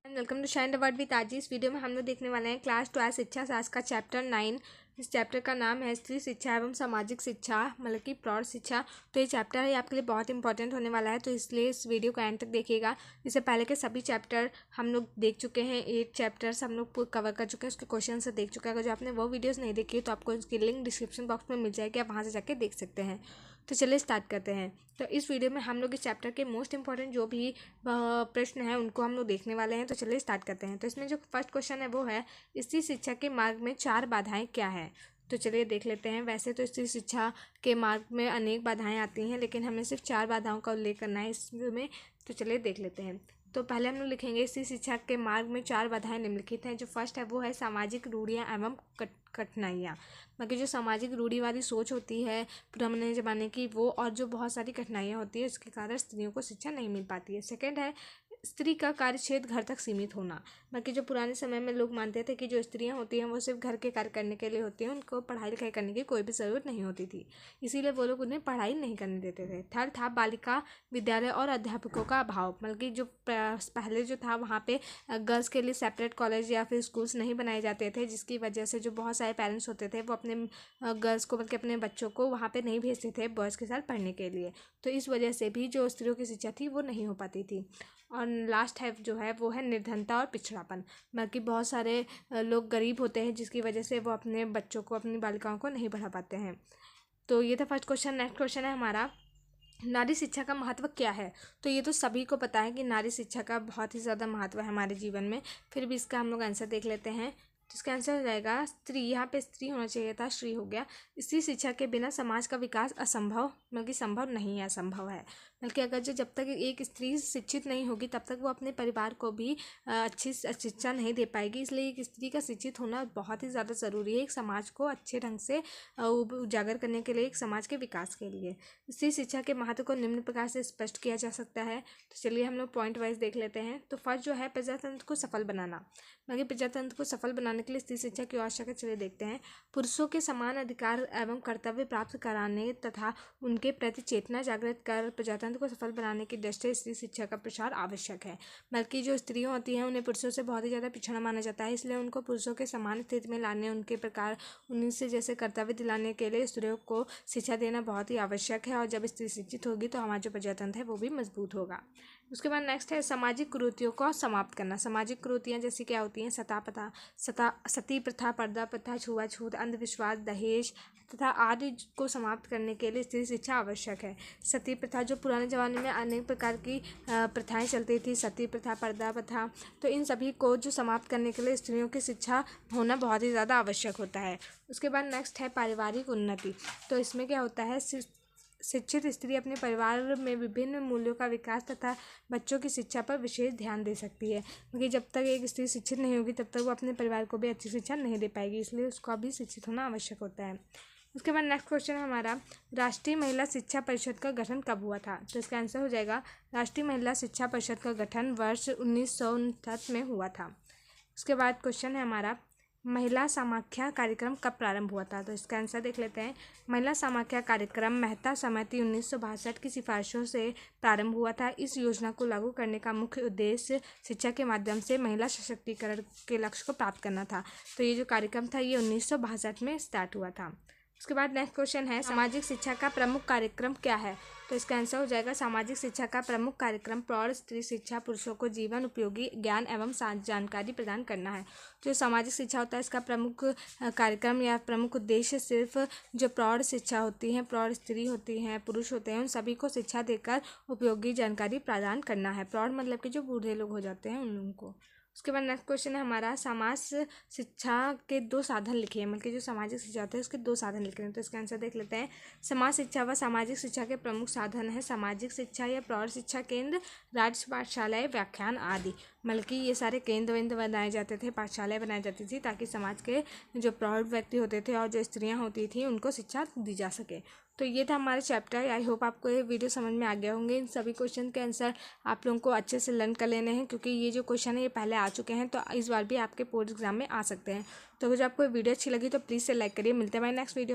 Welcome to shine the world with Aaji. इस video में हम लोग देखने वाले हैं क्लास 12 शिक्षा शास्त्र का चैप्टर 9। इस चैप्टर का नाम है स्त्री शिक्षा एवं सामाजिक शिक्षा, मतलब कि प्रौढ़ शिक्षा। तो ये चैप्टर है आपके लिए बहुत इंपॉर्टेंट होने वाला है, तो इसलिए इस वीडियो को एंड तक देखिएगा। इससे पहले के सभी चैप्टर हम लोग देख चुके हैं, 8 चैप्टर्स हम लोग कवर कर चुके हैं, उसके क्वेश्चन से देख चुके हैं। अगर जो आपने वो वीडियोज़ नहीं देखी तो आपको उसकी लिंक डिस्क्रिप्शन बॉक्स में मिल जाएगी, आप वहाँ से जाके देख सकते हैं। तो चलिए स्टार्ट करते हैं। तो इस वीडियो में हम लोग इस चैप्टर के मोस्ट इंपॉर्टेंट जो भी प्रश्न हैं उनको हम लोग देखने वाले हैं। तो चलिए स्टार्ट करते हैं। तो इसमें जो फर्स्ट क्वेश्चन है वो है, स्त्री शिक्षा के मार्ग में 4 बाधाएं क्या हैं। तो चलिए देख लेते हैं। वैसे तो स्त्री शिक्षा के मार्ग में अनेक बाधाएं आती हैं, लेकिन हमें सिर्फ 4 बाधाओं का उल्लेख करना है इसमें। तो चलिए देख लेते हैं। तो पहले हम लोग लिखेंगे स्त्री शिक्षा के मार्ग में 4 बाधाएं निम्नलिखित हैं। जो फर्स्ट है वो है सामाजिक रूढ़ियाँ एवं कठिनाइयाँ। बाकी जो सामाजिक रूढ़िवादी सोच होती है पुराने ज़माने की, वो और जो बहुत सारी कठिनाइयाँ होती है, इसके कारण स्त्रियों को शिक्षा नहीं मिल पाती है। सेकंड है स्त्री का कार्यक्षेत्र घर तक सीमित होना। बाकी जो पुराने समय में लोग मानते थे कि जो स्त्रियां होती हैं वो सिर्फ घर के कार्य करने के लिए होती हैं, उनको पढ़ाई लिखाई करने की कोई भी ज़रूरत नहीं होती थी, इसीलिए वो लोग उन्हें पढ़ाई नहीं करने देते थे। थर्ड था बालिका विद्यालय और अध्यापकों का अभाव। मतलब कि जो पहले जो था वहाँ पे गर्ल्स के लिए सेपरेट कॉलेज या फिर स्कूल्स नहीं बनाए जाते थे, जिसकी वजह से जो बहुत सारे पेरेंट्स होते थे वो अपने गर्ल्स को, बल्कि अपने बच्चों को वहाँ पे नहीं भेजते थे बॉयज़ के साथ पढ़ने के लिए। तो इस वजह से भी जो स्त्रियों की शिक्षा थी वो नहीं हो पाती थी। और लास्ट है जो है वो है निर्धनता और पिछड़ापन। बाकी बहुत सारे लोग गरीब होते हैं, जिसकी वजह से वो अपने बच्चों को, अपनी बालिकाओं को नहीं पढ़ा पाते हैं। तो ये था फर्स्ट क्वेश्चन। नेक्स्ट क्वेश्चन है हमारा, नारी शिक्षा का महत्व क्या है। तो ये तो सभी को पता है कि नारी शिक्षा का बहुत ही ज़्यादा महत्व है हमारे जीवन में, फिर भी इसका हम लोग आंसर देख लेते हैं। तो इसका आंसर हो जाएगा स्त्री। यहाँ पे स्त्री होना चाहिए था, श्री हो गया। स्त्री शिक्षा के बिना समाज का विकास असंभव, बल्कि संभव नहीं है, असंभव है। बल्कि अगर जब तक एक स्त्री शिक्षित नहीं होगी तब तक वो अपने परिवार को भी अच्छी शिक्षा नहीं दे पाएगी। इसलिए एक स्त्री का शिक्षित होना बहुत ही ज़्यादा ज़रूरी है, एक समाज को अच्छे ढंग से उजागर करने के लिए, एक समाज के विकास के लिए। स्त्री शिक्षा के महत्व को निम्न प्रकार से स्पष्ट किया जा सकता है। तो चलिए हम लोग पॉइंट वाइज देख लेते हैं। तो फर्स्ट जो है प्रजातंत्र को सफल बनाना। बाकी प्रजातंत्र को सफल बनाने के लिए स्त्री शिक्षा की आवश्यकता है। चलिए देखते हैं। पुरुषों के समान अधिकार एवं कर्तव्य प्राप्त कराने तथा उनके प्रति चेतना जागृत कर प्रजातंत्र को सफल बनाने की दृष्टि से स्त्री शिक्षा का प्रसार आवश्यक है। बल्कि जो स्त्रियां होती हैं उन्हें पुरुषों से बहुत ही ज़्यादा पिछड़ा माना जाता है, इसलिए उनको पुरुषों के समान स्थिति में लाने, उनके प्रकार उन्हीं से जैसे कर्तव्य दिलाने के लिए स्त्रियों को शिक्षा देना बहुत ही आवश्यक है। और जब स्त्री शिक्षित होगी तो हमारा जो प्रजातंत्र है वो भी मजबूत होगा। उसके बाद नेक्स्ट है सामाजिक कुरीतियों को समाप्त करना। सामाजिक कुरीतियाँ जैसी क्या होती हैं, सती प्रथा, पर्दा प्रथा, छुआछूत, अंधविश्वास, दहेज तथा आदि को समाप्त करने के लिए स्त्री शिक्षा आवश्यक है। सती प्रथा, जो पुराने ज़माने में अनेक प्रकार की प्रथाएं चलती थी, सती प्रथा, पर्दा प्रथा, तो इन सभी को जो समाप्त करने के लिए स्त्रियों की शिक्षा होना बहुत ही ज़्यादा आवश्यक होता है। उसके बाद नेक्स्ट है पारिवारिक उन्नति। तो इसमें क्या होता है, शिक्षित स्त्री अपने परिवार में विभिन्न मूल्यों का विकास तथा बच्चों की शिक्षा पर विशेष ध्यान दे सकती है, क्योंकि जब तक एक स्त्री शिक्षित नहीं होगी तब तक वो अपने परिवार को भी अच्छी शिक्षा नहीं दे पाएगी, इसलिए उसका भी शिक्षित होना आवश्यक होता है। उसके बाद नेक्स्ट क्वेश्चन है हमारा, राष्ट्रीय महिला शिक्षा परिषद का गठन कब हुआ था। तो इसका आंसर हो जाएगा राष्ट्रीय महिला शिक्षा परिषद का गठन वर्ष 1959 में हुआ था। उसके बाद क्वेश्चन है हमारा, महिला समाख्या कार्यक्रम कब प्रारंभ हुआ था। तो इसका आंसर देख लेते हैं। महिला समाख्या कार्यक्रम मेहता समिति 1962 की सिफारिशों से प्रारंभ हुआ था। इस योजना को लागू करने का मुख्य उद्देश्य शिक्षा के माध्यम से महिला सशक्तिकरण के लक्ष्य को प्राप्त करना था। तो ये जो कार्यक्रम था ये 1962 में स्टार्ट हुआ था। उसके बाद नेक्स्ट क्वेश्चन है, सामाजिक शिक्षा का प्रमुख कार्यक्रम क्या है। तो इसका आंसर हो जाएगा सामाजिक शिक्षा का प्रमुख कार्यक्रम प्रौढ़ स्त्री शिक्षा, पुरुषों को जीवन उपयोगी ज्ञान एवं जानकारी प्रदान करना है। जो सामाजिक शिक्षा होता है इसका प्रमुख कार्यक्रम या प्रमुख उद्देश्य सिर्फ जो प्रौढ़ शिक्षा होती है, प्रौढ़ स्त्री होती हैं, पुरुष होते हैं, उन सभी को शिक्षा देकर उपयोगी जानकारी प्रदान करना है। प्रौढ़ मतलब कि जो बूढ़े लोग हो जाते हैं उन लोगों को। उसके बाद नेक्स्ट क्वेश्चन है हमारा, समाज शिक्षा के 2 साधन लिखिए। मतलब कि जो सामाजिक शिक्षा होता है उसके 2 साधन लिख रहे हैं। तो इसका आंसर देख लेते हैं। समाज शिक्षा व सामाजिक शिक्षा के प्रमुख साधन है सामाजिक शिक्षा या प्रौढ़ शिक्षा केंद्र, राज्य पाठशालाएँ, व्याख्यान आदि। मतलब कि ये सारे केंद्र वेंद्र बनाए जाते थे, पाठशालाएँ बनाई जाती थी, ताकि समाज के जो प्रौढ़ व्यक्ति होते थे और जो स्त्रियाँ होती थी उनको शिक्षा दी जा सके। तो ये था हमारा चैप्टर। आई होप आपको ये वीडियो समझ में आ गया होंगे। इन सभी क्वेश्चन के आंसर आप लोगों को अच्छे से लर्न कर लेने हैं, क्योंकि ये जो क्वेश्चन है ये पहले आ चुके हैं, तो इस बार भी आपके बोर्ड एग्जाम में आ सकते हैं। तो अगर आपको वीडियो अच्छी लगी तो प्लीज़ से लाइक करिए। मिलते हैं हमारे नेक्स्ट वीडियो।